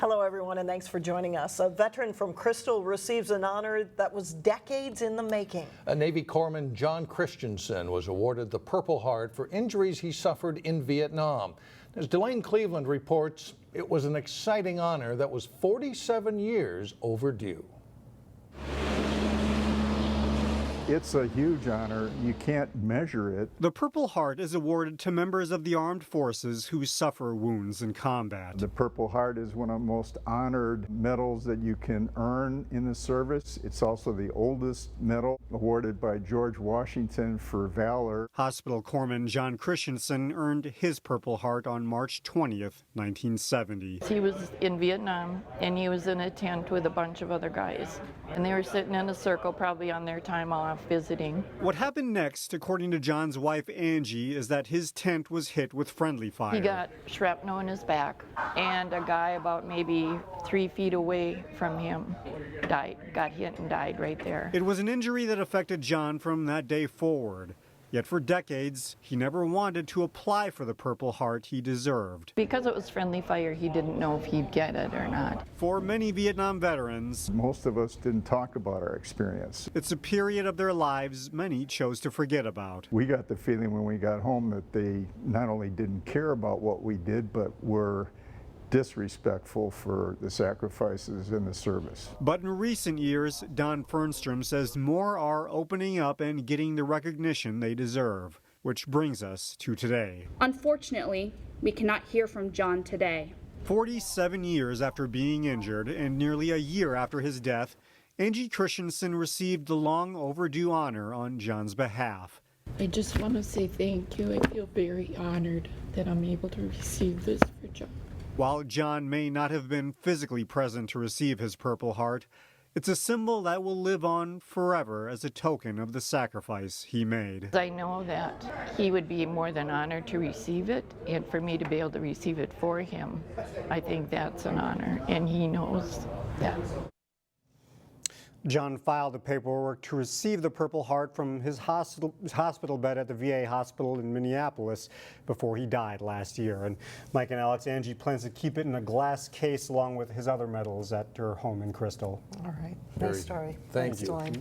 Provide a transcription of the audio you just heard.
Hello, everyone, and thanks for joining us. A veteran from Crystal receives an honor that was decades in the making. A Navy Corpsman, John Christianson, was awarded the Purple Heart for injuries he suffered in Vietnam. As Delane Cleveland reports, it was an exciting honor that was 47 years overdue. It's a huge honor. You can't measure it. The Purple Heart is awarded to members of the armed forces who suffer wounds in combat. The Purple Heart is one of the most honored medals that you can earn in the service. It's also the oldest medal, awarded by George Washington for valor. Hospital Corpsman John Christianson earned his Purple Heart on March 20th, 1970. He was in Vietnam, and he was in a tent with a bunch of other guys. And they were sitting in a circle, probably on their time off visiting. What happened next, according to John's wife Angie, is that his tent was hit with friendly fire. He got shrapnel in his back, and a guy about maybe 3 feet away from him got hit and died right there. It was an injury that affected John from that day forward. Yet for decades, he never wanted to apply for the Purple Heart he deserved. Because it was friendly fire, he didn't know if he'd get it or not. For many Vietnam veterans, most of us didn't talk about our experience. It's a period of their lives many chose to forget about. We got the feeling when we got home that they not only didn't care about what we did, but were disrespectful for the sacrifices in the service. But in recent years, Don Fernstrom says more are opening up and getting the recognition they deserve, which brings us to today. Unfortunately, we cannot hear from John today. 47 years after being injured and nearly a year after his death, Angie Christianson received the long overdue honor on John's behalf. I just want to say thank you. I feel very honored that I'm able to receive this for John. While John may not have been physically present to receive his Purple Heart, it's a symbol that will live on forever as a token of the sacrifice he made. I know that he would be more than honored to receive it, and for me to be able to receive it for him, I think that's an honor, and he knows that. John filed the paperwork to receive the Purple Heart from his hospital bed at the VA hospital in Minneapolis before he died last year. And Mike and Alex, Angie plans to keep it in a glass case along with his other medals at her home in Crystal. All right. Nice story. Thank you. Delane.